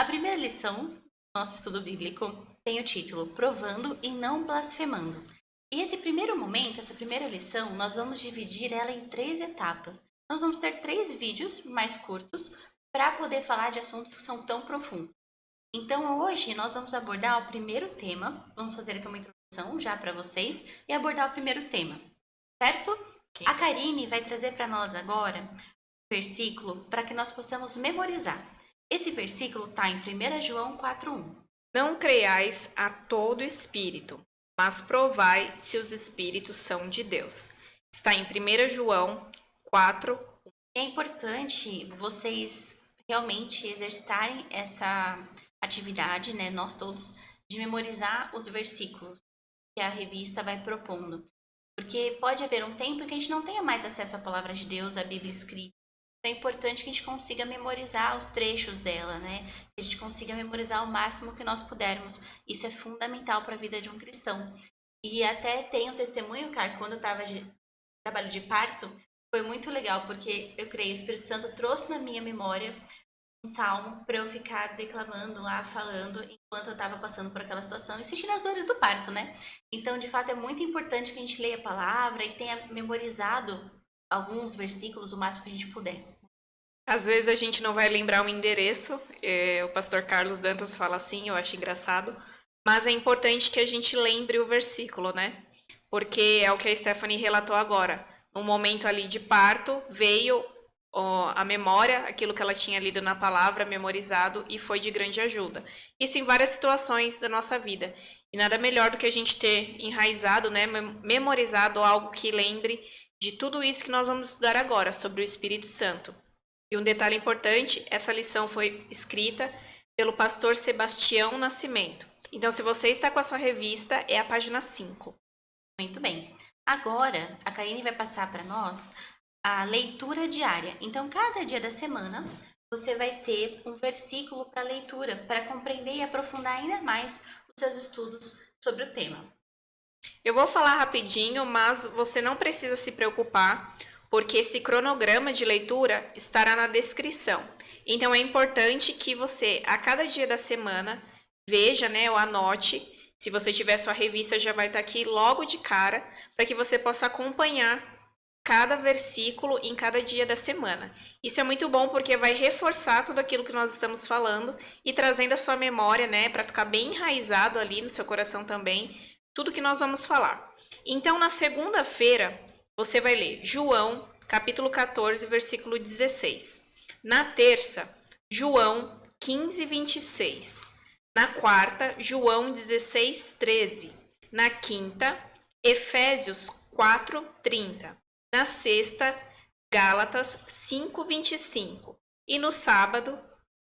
A primeira lição do nosso estudo bíblico tem o título Provando e não blasfemando. E esse primeiro momento, essa primeira lição, nós vamos dividir ela em 3 etapas. Nós vamos ter 3 vídeos mais curtos para poder falar de assuntos que são tão profundos. Então, hoje nós vamos abordar o primeiro tema, vamos fazer aqui uma introdução já para vocês e abordar o primeiro tema, certo? Ok. A Karine vai trazer para nós agora um versículo para que nós possamos memorizar. Esse versículo está em 1 João 4:1. Não creiais a todo espírito, mas provai se os espíritos são de Deus. Está em 1 João 4. É importante vocês realmente exercitarem essa atividade, né, nós todos, de memorizar os versículos que a revista vai propondo. Porque pode haver um tempo em que a gente não tenha mais acesso à palavra de Deus, à Bíblia escrita. Então é importante que a gente consiga memorizar os trechos dela, né? Que a gente consiga memorizar o máximo que nós pudermos. Isso é fundamental para a vida de um cristão. E até tem um testemunho, cara, quando eu estava de trabalho de parto, foi muito legal, porque eu creio, o Espírito Santo trouxe na minha memória um salmo para eu ficar declamando lá, falando, enquanto eu estava passando por aquela situação e sentindo as dores do parto, né? Então, de fato, é muito importante que a gente leia a palavra e tenha memorizado alguns versículos o máximo que a gente puder. Às vezes a gente não vai lembrar o endereço, o pastor Carlos Dantas fala assim, eu acho engraçado, mas é importante que a gente lembre o versículo, né? Porque é o que a Stephanie relatou agora. No momento ali de parto, veio a memória, aquilo que ela tinha lido na palavra, memorizado, e foi de grande ajuda. Isso em várias situações da nossa vida. E nada melhor do que a gente ter enraizado, né, memorizado algo que lembre de tudo isso que nós vamos estudar agora, sobre o Espírito Santo. E um detalhe importante, essa lição foi escrita pelo pastor Sebastião Nascimento. Então, se você está com a sua revista, é a página 5. Muito bem. Agora, a Karine vai passar para nós a leitura diária. Então, cada dia da semana, você vai ter um versículo para leitura, para compreender e aprofundar ainda mais os seus estudos sobre o tema. Eu vou falar rapidinho, mas você não precisa se preocupar, porque esse cronograma de leitura estará na descrição. Então, é importante que você, a cada dia da semana, veja, né, ou anote. Se você tiver sua revista, já vai estar aqui logo de cara, para que você possa acompanhar cada versículo em cada dia da semana. Isso é muito bom porque vai reforçar tudo aquilo que nós estamos falando e trazendo a sua memória, né, para ficar bem enraizado ali no seu coração também, tudo que nós vamos falar. Então, na segunda-feira, você vai ler João, capítulo 14, versículo 16. Na terça, João 15, 26. Na quarta, João 16, 13. Na quinta, Efésios 4, 30. Na sexta, Gálatas 5, 25. E no sábado,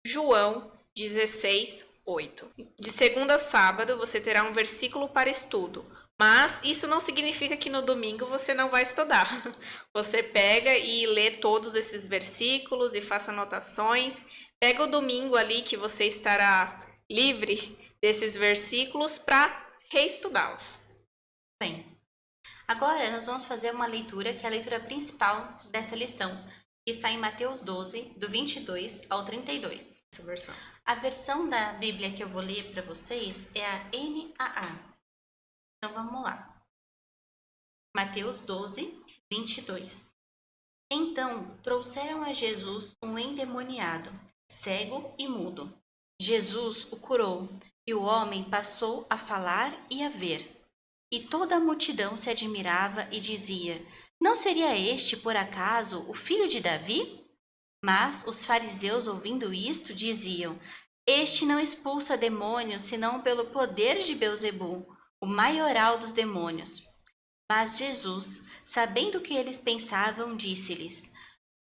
João 16, 8. De segunda a sábado, você terá um versículo para estudo. Mas isso não significa que no domingo você não vai estudar. Você pega e lê todos esses versículos e faça anotações. Pega o domingo ali que você estará livre desses versículos para reestudá-los. Bem, agora nós vamos fazer uma leitura que é a leitura principal dessa lição, que está em Mateus 12, do 22 ao 32. Essa versão. A versão da Bíblia que eu vou ler para vocês é a NAA. Então vamos lá. Mateus 12, 22. Então trouxeram a Jesus um endemoniado, cego e mudo. Jesus o curou, e o homem passou a falar e a ver. E toda a multidão se admirava e dizia: Não seria este, por acaso, o filho de Davi? Mas os fariseus, ouvindo isto, diziam: Este não expulsa demônios, senão pelo poder de Beelzebul, o maioral dos demônios. Mas Jesus, sabendo o que eles pensavam, disse-lhes: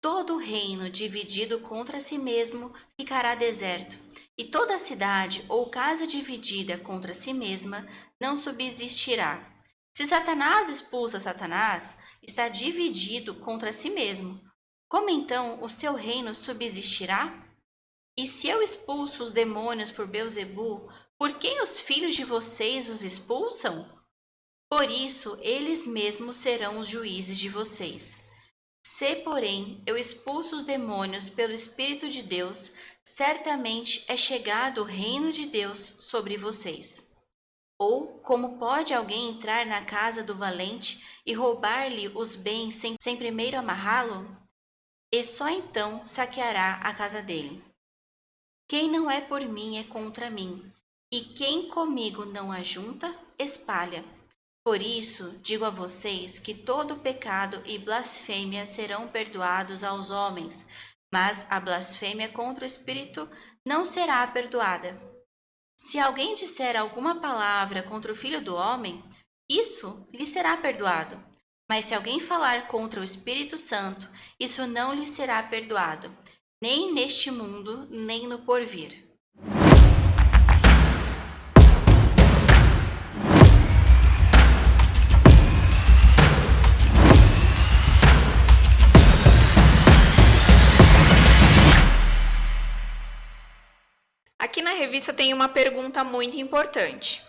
Todo reino dividido contra si mesmo ficará deserto, e toda cidade ou casa dividida contra si mesma não subsistirá. Se Satanás expulsa Satanás, está dividido contra si mesmo. Como então o seu reino subsistirá? E se eu expulso os demônios por Beelzebul, por quem os filhos de vocês os expulsam? Por isso, eles mesmos serão os juízes de vocês. Se, porém, eu expulso os demônios pelo Espírito de Deus, certamente é chegado o reino de Deus sobre vocês. Ou como pode alguém entrar na casa do valente e roubar-lhe os bens sem primeiro amarrá-lo? E só então saqueará a casa dele. Quem não é por mim é contra mim, e quem comigo não ajunta, espalha. Por isso, digo a vocês que todo pecado e blasfêmia serão perdoados aos homens, mas a blasfêmia contra o Espírito não será perdoada. Se alguém disser alguma palavra contra o Filho do Homem, isso lhe será perdoado. Mas se alguém falar contra o Espírito Santo, isso não lhe será perdoado, nem neste mundo, nem no porvir. Aqui na revista tem uma pergunta muito importante.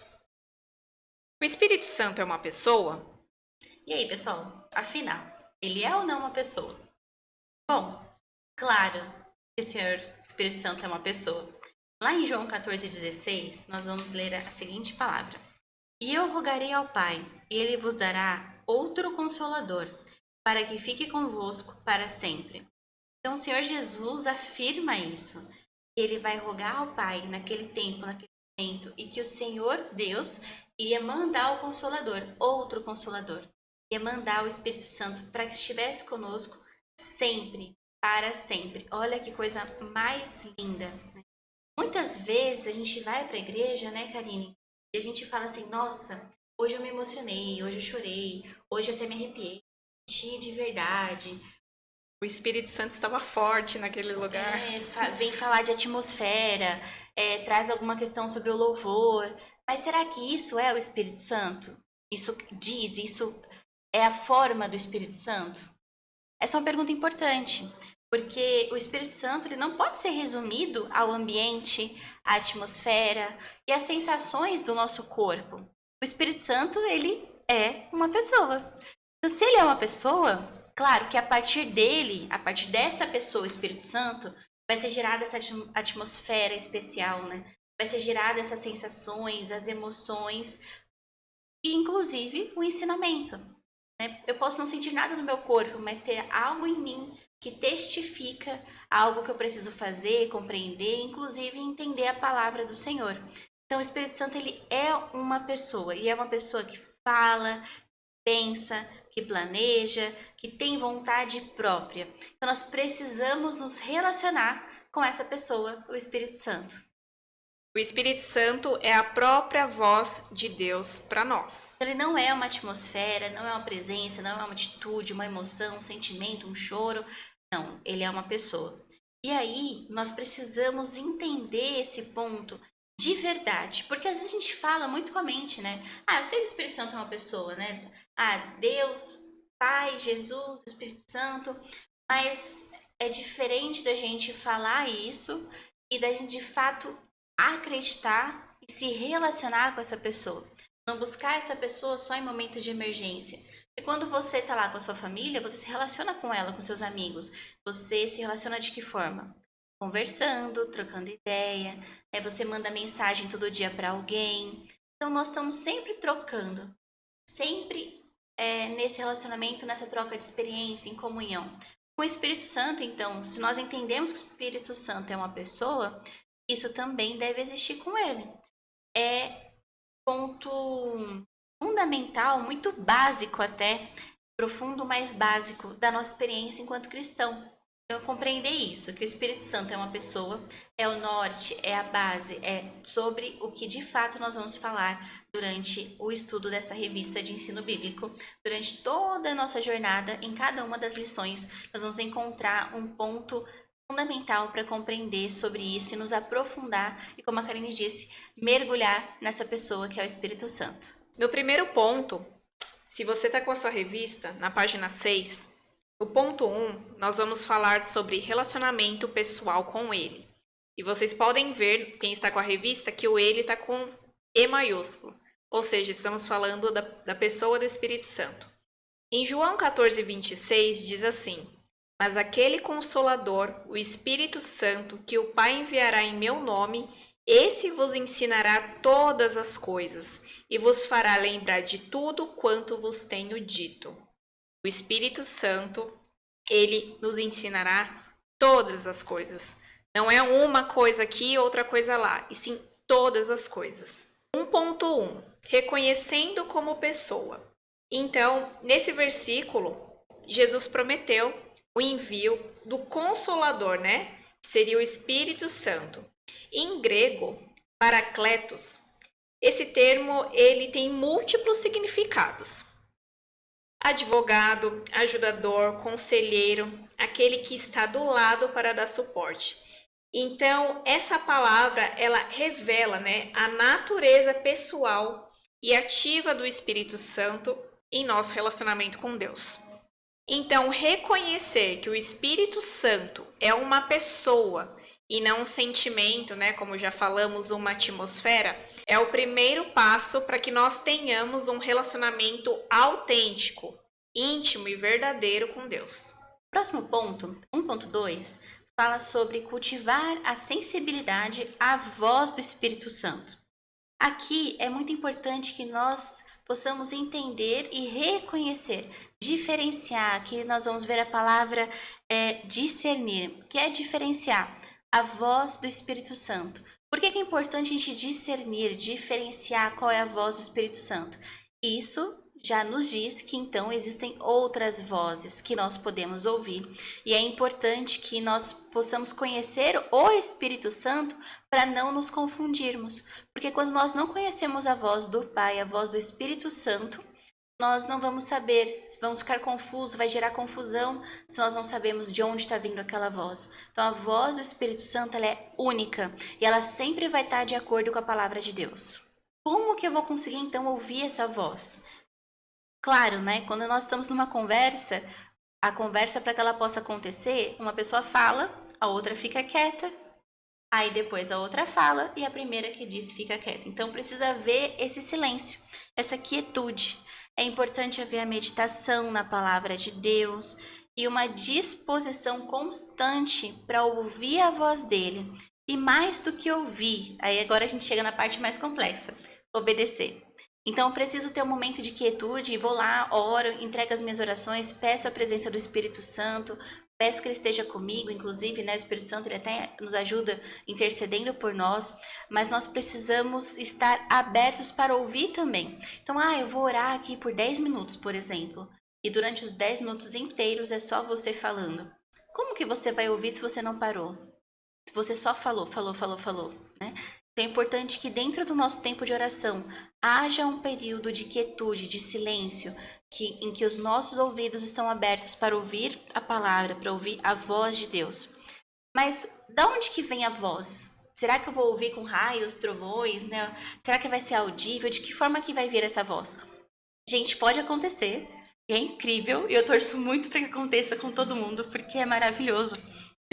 O Espírito Santo é uma pessoa? E aí, pessoal? Afinal, ele é ou não uma pessoa? Bom, claro que o Senhor Espírito Santo é uma pessoa. Lá em João 14,16, nós vamos ler a seguinte palavra. E eu rogarei ao Pai, e Ele vos dará outro Consolador, para que fique convosco para sempre. Então, o Senhor Jesus afirma isso. Ele vai rogar ao Pai naquele tempo, naquele momento, e que o Senhor Deus iria mandar o Consolador, outro Consolador. Ia mandar o Espírito Santo para que estivesse conosco sempre, para sempre. Olha que coisa mais linda, né? Muitas vezes a gente vai para a igreja, né, Karine? E a gente fala assim, nossa, hoje eu me emocionei, hoje eu chorei, hoje eu até me arrepiei, senti de verdade. O Espírito Santo estava forte naquele lugar. Vem falar de atmosfera, traz alguma questão sobre o louvor. Mas será que isso é o Espírito Santo? Isso é a forma do Espírito Santo? Essa é uma pergunta importante, porque o Espírito Santo ele não pode ser resumido ao ambiente, à atmosfera e às sensações do nosso corpo. O Espírito Santo, ele é uma pessoa. Então, se ele é uma pessoa, claro que a partir dele, a partir dessa pessoa, o Espírito Santo, vai ser gerada essa atmosfera especial, né? Vai ser gerada essas sensações, as emoções e, inclusive, o ensinamento. Eu posso não sentir nada no meu corpo, mas ter algo em mim que testifica algo que eu preciso fazer, compreender, inclusive entender a palavra do Senhor. Então, o Espírito Santo ele é uma pessoa, e é uma pessoa que fala, pensa, que planeja, que tem vontade própria. Então, nós precisamos nos relacionar com essa pessoa, o Espírito Santo. O Espírito Santo é a própria voz de Deus para nós. Ele não é uma atmosfera, não é uma presença, não é uma atitude, uma emoção, um sentimento, um choro. Não, ele é uma pessoa. E aí, nós precisamos entender esse ponto de verdade. Porque às vezes a gente fala muito com a mente, né? Eu sei que o Espírito Santo é uma pessoa, né? Deus, Pai, Jesus, Espírito Santo. Mas é diferente da gente falar isso e da gente, de fato, acreditar e se relacionar com essa pessoa. Não buscar essa pessoa só em momentos de emergência. E quando você está lá com a sua família, você se relaciona com ela, com seus amigos. Você se relaciona de que forma? Conversando, trocando ideia. Você manda mensagem todo dia para alguém. Então, nós estamos sempre trocando. Sempre nesse relacionamento, nessa troca de experiência, em comunhão. Com o Espírito Santo, então, se nós entendemos que o Espírito Santo é uma pessoa, isso também deve existir com ele. É ponto fundamental, muito básico até, profundo, mais básico da nossa experiência enquanto cristão. Então, compreender isso, que o Espírito Santo é uma pessoa, é o norte, é a base, é sobre o que de fato nós vamos falar durante o estudo dessa revista de ensino bíblico. Durante toda a nossa jornada, em cada uma das lições, nós vamos encontrar um ponto fundamental para compreender sobre isso e nos aprofundar e, como a Karine disse, mergulhar nessa pessoa que é o Espírito Santo. No primeiro ponto, se você está com a sua revista, na página 6, o ponto 1, nós vamos falar sobre relacionamento pessoal com ele. E vocês podem ver, quem está com a revista, que o ele está com E maiúsculo. Ou seja, estamos falando da pessoa do Espírito Santo. Em João 14, 26, diz assim: Mas aquele Consolador, o Espírito Santo, que o Pai enviará em meu nome, esse vos ensinará todas as coisas e vos fará lembrar de tudo quanto vos tenho dito. O Espírito Santo, ele nos ensinará todas as coisas. Não é uma coisa aqui, outra coisa lá, e sim todas as coisas. 1.1. Reconhecendo como pessoa. Então, nesse versículo, Jesus prometeu o envio do Consolador, né? Seria o Espírito Santo. Em grego, Paracletos, esse termo ele tem múltiplos significados. Advogado, ajudador, conselheiro, aquele que está do lado para dar suporte. Então, essa palavra, ela revela, né, a natureza pessoal e ativa do Espírito Santo em nosso relacionamento com Deus. Então, reconhecer que o Espírito Santo é uma pessoa e não um sentimento, né, como já falamos, uma atmosfera, é o primeiro passo para que nós tenhamos um relacionamento autêntico, íntimo e verdadeiro com Deus. Próximo ponto, 1.2, fala sobre cultivar a sensibilidade à voz do Espírito Santo. Aqui é muito importante que nós possamos entender e reconhecer, diferenciar, que nós vamos ver a palavra discernir, que é diferenciar a voz do Espírito Santo. Por que é importante a gente discernir, diferenciar qual é a voz do Espírito Santo? Isso já nos diz que então existem outras vozes que nós podemos ouvir. E é importante que nós possamos conhecer o Espírito Santo para não nos confundirmos. Porque quando nós não conhecemos a voz do Pai, a voz do Espírito Santo, nós não vamos saber, vamos ficar confusos, vai gerar confusão se nós não sabemos de onde está vindo aquela voz. Então a voz do Espírito Santo ela é única e ela sempre vai estar de acordo com a palavra de Deus. Como que eu vou conseguir então ouvir essa voz? Claro, né? Quando nós estamos numa conversa, a conversa para que ela possa acontecer, uma pessoa fala, a outra fica quieta, aí depois a outra fala e a primeira que disse fica quieta. Então precisa haver esse silêncio, essa quietude. É importante haver a meditação na palavra de Deus e uma disposição constante para ouvir a voz dele. E mais do que ouvir, aí agora a gente chega na parte mais complexa, obedecer. Então, eu preciso ter um momento de quietude, vou lá, oro, entrego as minhas orações, peço a presença do Espírito Santo, peço que ele esteja comigo, inclusive, né, o Espírito Santo ele até nos ajuda intercedendo por nós, mas nós precisamos estar abertos para ouvir também. Então, eu vou orar aqui por 10 minutos, por exemplo, e durante os 10 minutos inteiros é só você falando. Como que você vai ouvir se você não parou? Se você só falou, né? Então é importante que dentro do nosso tempo de oração haja um período de quietude, de silêncio, em que os nossos ouvidos estão abertos para ouvir a palavra, para ouvir a voz de Deus. Mas de onde que vem a voz? Será que eu vou ouvir com raios, trovões, né? Será que vai ser audível? De que forma que vai vir essa voz? Gente, pode acontecer, é incrível, e eu torço muito para que aconteça com todo mundo, porque é maravilhoso.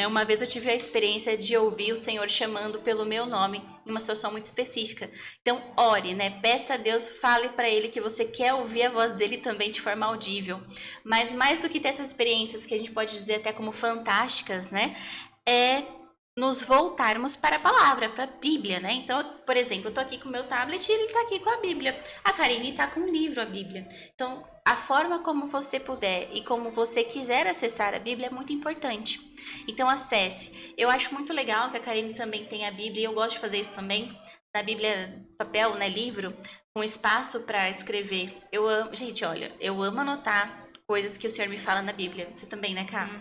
Uma vez eu tive a experiência de ouvir o Senhor chamando pelo meu nome em uma situação muito específica. Então, ore, né? Peça a Deus, fale para Ele que você quer ouvir a voz dele também de forma audível. Mas mais do que ter essas experiências, que a gente pode dizer até como fantásticas, né? É nos voltarmos para a palavra, para a Bíblia, né? Então, por exemplo, eu tô aqui com o meu tablet e ele tá aqui com a Bíblia. A Karine tá com um livro, a Bíblia. Então, a forma como você puder e como você quiser acessar a Bíblia é muito importante. Então, acesse. Eu acho muito legal que a Karine também tem a Bíblia e eu gosto de fazer isso também. Na Bíblia, papel, né, livro, com espaço para escrever. Eu amo, gente, olha, eu amo anotar coisas que o Senhor me fala na Bíblia. Você também, né, Ká?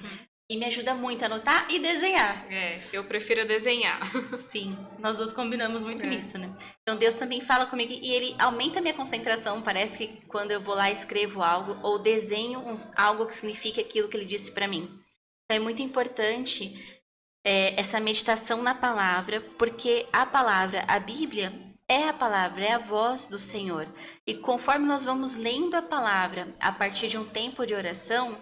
E me ajuda muito a anotar e desenhar. Eu prefiro desenhar. Sim, nós dois combinamos muito nisso, né? Então Deus também fala comigo e Ele aumenta a minha concentração. Parece que quando eu vou lá e escrevo algo ou desenho algo que significa aquilo que Ele disse para mim. Então é muito importante essa meditação na palavra, porque a palavra, a Bíblia, é a palavra, é a voz do Senhor. E conforme nós vamos lendo a palavra a partir de um tempo de oração,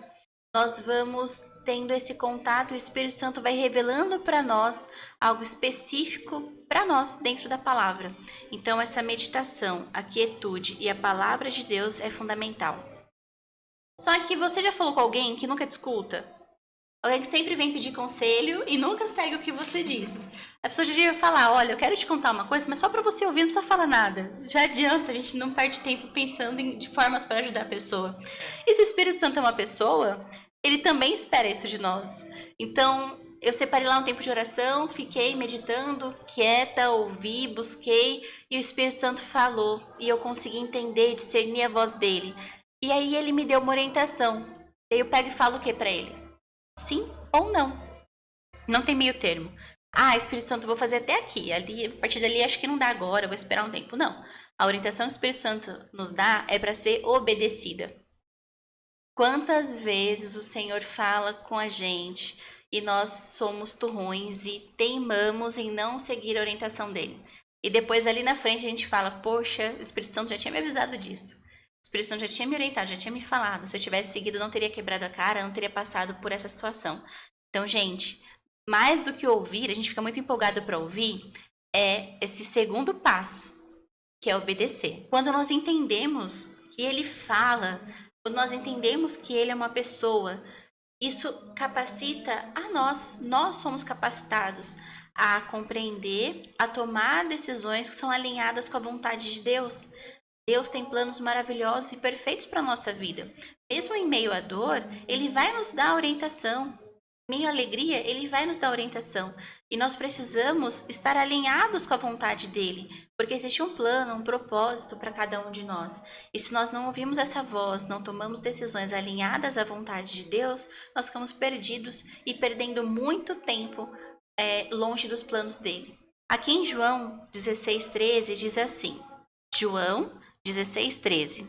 nós vamos tendo esse contato, o Espírito Santo vai revelando para nós algo específico para nós dentro da palavra. Então, essa meditação, a quietude e a palavra de Deus é fundamental. Só que você já falou com alguém que nunca te escuta? Alguém que sempre vem pedir conselho e nunca segue o que você diz. A pessoa já devia falar, olha, eu quero te contar uma coisa, mas só para você ouvir, não precisa falar nada. Já adianta, a gente não perde tempo pensando de formas para ajudar a pessoa. E se o Espírito Santo é uma pessoa, ele também espera isso de nós. Então, eu separei lá um tempo de oração, fiquei meditando, quieta, ouvi, busquei, e o Espírito Santo falou, e eu consegui entender, discernir a voz dele. E aí ele me deu uma orientação. Aí eu pego e falo o que para ele? Sim ou não. Não tem meio termo. Ah, Espírito Santo, eu vou fazer até aqui. Ali, a partir dali, acho que não dá agora, vou esperar um tempo. Não. A orientação que o Espírito Santo nos dá é para ser obedecida. Quantas vezes o Senhor fala com a gente e nós somos turrões e teimamos em não seguir a orientação dele. E depois ali na frente a gente fala, poxa, o Espírito Santo já tinha me avisado disso. O Espírito Santo já tinha me orientado, já tinha me falado. Se eu tivesse seguido, não teria quebrado a cara, não teria passado por essa situação. Então, gente, mais do que ouvir, a gente fica muito empolgado para ouvir, é esse segundo passo, que é obedecer. Quando nós entendemos que ele fala, quando nós entendemos que ele é uma pessoa, isso capacita a nós somos capacitados a compreender, a tomar decisões que são alinhadas com a vontade de Deus. Deus tem planos maravilhosos e perfeitos para a nossa vida. Mesmo em meio à dor, ele vai nos dar orientação. Em meio à alegria, ele vai nos dar orientação. E nós precisamos estar alinhados com a vontade dele, porque existe um plano, um propósito para cada um de nós. E se nós não ouvimos essa voz, não tomamos decisões alinhadas à vontade de Deus, nós ficamos perdidos e perdendo muito tempo longe dos planos dele. Aqui em João 16,13 diz assim, João 16,13.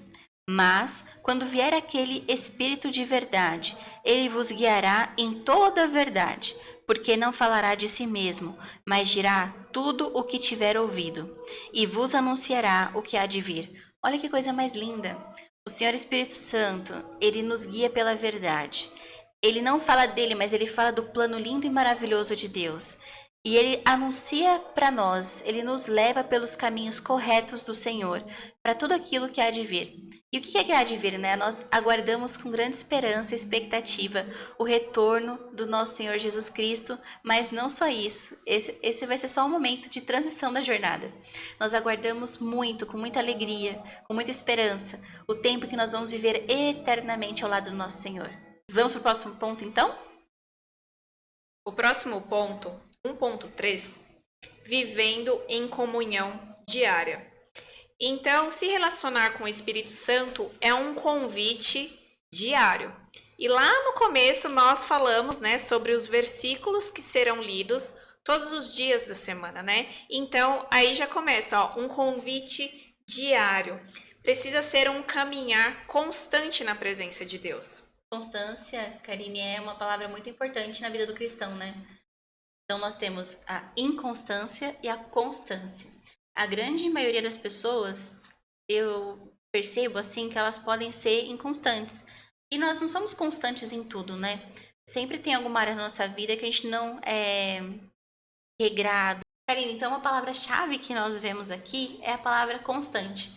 Mas, quando vier aquele Espírito de verdade, ele vos guiará em toda a verdade, porque não falará de si mesmo, mas dirá tudo o que tiver ouvido, e vos anunciará o que há de vir. Olha que coisa mais linda! O Senhor Espírito Santo, ele nos guia pela verdade. Ele não fala dele, mas ele fala do plano lindo e maravilhoso de Deus. E ele anuncia para nós, ele nos leva pelos caminhos corretos do Senhor, para tudo aquilo que há de vir. E o que é que há de vir, né? Nós aguardamos com grande esperança e expectativa o retorno do nosso Senhor Jesus Cristo, mas não só isso, esse vai ser só um momento de transição da jornada. Nós aguardamos muito, com muita alegria, com muita esperança, o tempo que nós vamos viver eternamente ao lado do nosso Senhor. Vamos para o próximo ponto, então? O próximo ponto, 1.3, vivendo em comunhão diária. Então, se relacionar com o Espírito Santo é um convite diário. E lá no começo nós falamos, né, sobre os versículos que serão lidos todos os dias da semana, né? Então, aí já começa, ó, um convite diário. Precisa ser um caminhar constante na presença de Deus. Constância, Karine, é uma palavra muito importante na vida do cristão, né? Então, nós temos a inconstância e a constância. A grande maioria das pessoas, eu percebo assim que elas podem ser inconstantes. E nós não somos constantes em tudo, né? Sempre tem alguma área na nossa vida que a gente não é regrado. Karine, então a palavra-chave que nós vemos aqui é a palavra constante.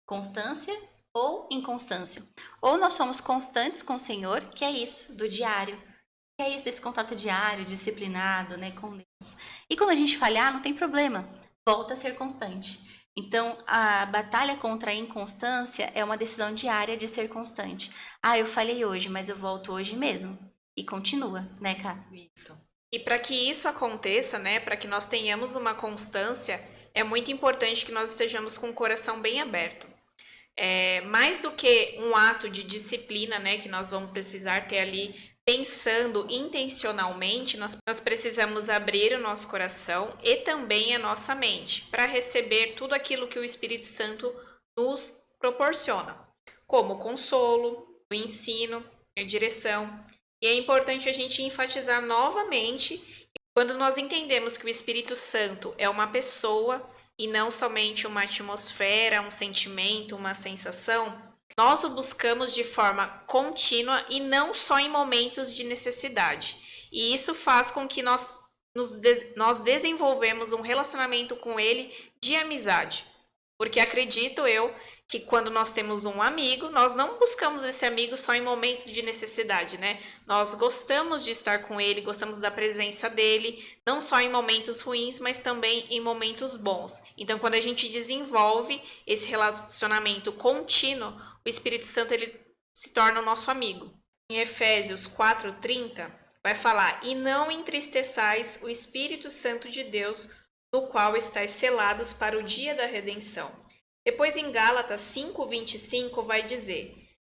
Constância ou inconstância. Ou nós somos constantes com o Senhor, que é isso, do diário. Que é isso, desse contato diário, disciplinado, né, com Deus. E quando a gente falhar, não tem problema. Volta a ser constante. Então, a batalha contra a inconstância é uma decisão diária de ser constante. Ah, eu falhei hoje, mas eu volto hoje mesmo. E continua, né, Ká? Isso. E para que isso aconteça, né, para que nós tenhamos uma constância, é muito importante que nós estejamos com o coração bem aberto. Mais do que um ato de disciplina, né, que nós vamos precisar ter ali pensando intencionalmente, nós precisamos abrir o nosso coração e também a nossa mente para receber tudo aquilo que o Espírito Santo nos proporciona, como consolo, o ensino, a direção. E é importante a gente enfatizar novamente, quando nós entendemos que o Espírito Santo é uma pessoa e não somente uma atmosfera, um sentimento, uma sensação, nós o buscamos de forma contínua e não só em momentos de necessidade. E isso faz com que nós desenvolvemos um relacionamento com ele de amizade. Porque acredito eu que quando nós temos um amigo, nós não buscamos esse amigo só em momentos de necessidade, né? Nós gostamos de estar com ele, gostamos da presença dele, não só em momentos ruins, mas também em momentos bons. Então, quando a gente desenvolve esse relacionamento contínuo, o Espírito Santo ele se torna o nosso amigo. Em Efésios 4:30, vai falar: "E não entristeçais o Espírito Santo de Deus, no qual estáis selados para o dia da redenção." Depois em Gálatas 5:25 vai dizer: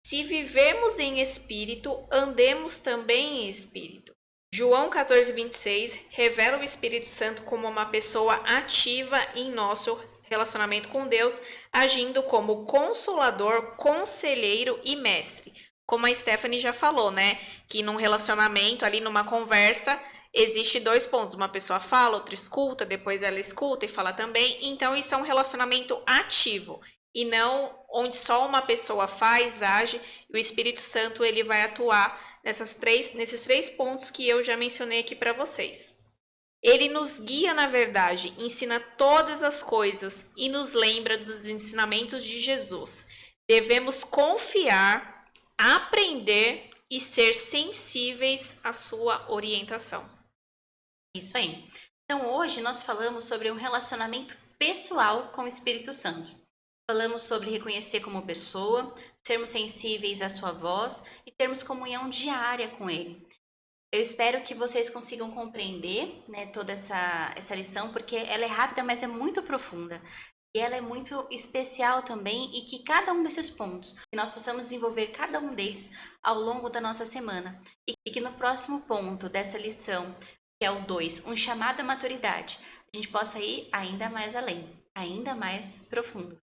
"Se vivermos em espírito, andemos também em espírito." João 14:26 revela o Espírito Santo como uma pessoa ativa em nosso relacionamento com Deus, agindo como consolador, conselheiro e mestre. Como a Stephanie já falou, né? Que num relacionamento, ali numa conversa, existe 2 pontos. Uma pessoa fala, outra escuta, depois ela escuta e fala também. Então, isso é um relacionamento ativo. E não onde só uma pessoa faz, age, e o Espírito Santo ele vai atuar nesses 3 pontos que eu já mencionei aqui para vocês. Ele nos guia na verdade, ensina todas as coisas e nos lembra dos ensinamentos de Jesus. Devemos confiar, aprender e ser sensíveis à sua orientação. Isso aí. Então, hoje nós falamos sobre um relacionamento pessoal com o Espírito Santo. Falamos sobre reconhecer como pessoa, sermos sensíveis à sua voz e termos comunhão diária com Ele. Eu espero que vocês consigam compreender, né, toda essa lição, porque ela é rápida, mas é muito profunda. E ela é muito especial também, e que cada um desses pontos, que nós possamos desenvolver cada um deles ao longo da nossa semana. E que no próximo ponto dessa lição, que é o 2, um chamado à maturidade, a gente possa ir ainda mais além, ainda mais profundo.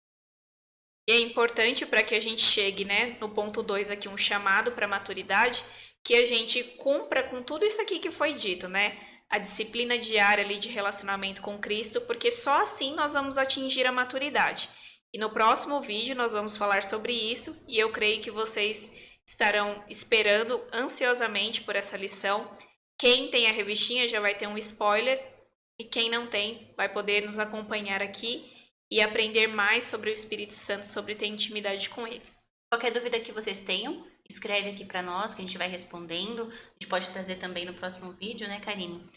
E é importante para que a gente chegue, né, no ponto 2 aqui, um chamado para a maturidade, que a gente cumpra com tudo isso aqui que foi dito, né? A disciplina diária ali de relacionamento com Cristo, porque só assim nós vamos atingir a maturidade. E no próximo vídeo nós vamos falar sobre isso, e eu creio que vocês estarão esperando ansiosamente por essa lição. Quem tem a revistinha já vai ter um spoiler, e quem não tem vai poder nos acompanhar aqui e aprender mais sobre o Espírito Santo, sobre ter intimidade com ele. Qualquer dúvida que vocês tenham, escreve aqui para nós, que a gente vai respondendo. A gente pode trazer também no próximo vídeo, né, Karine?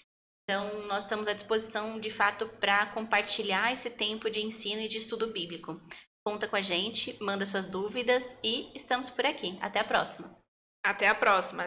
Então, nós estamos à disposição, de fato, para compartilhar esse tempo de ensino e de estudo bíblico. Conta com a gente, manda suas dúvidas e estamos por aqui. Até a próxima! Até a próxima!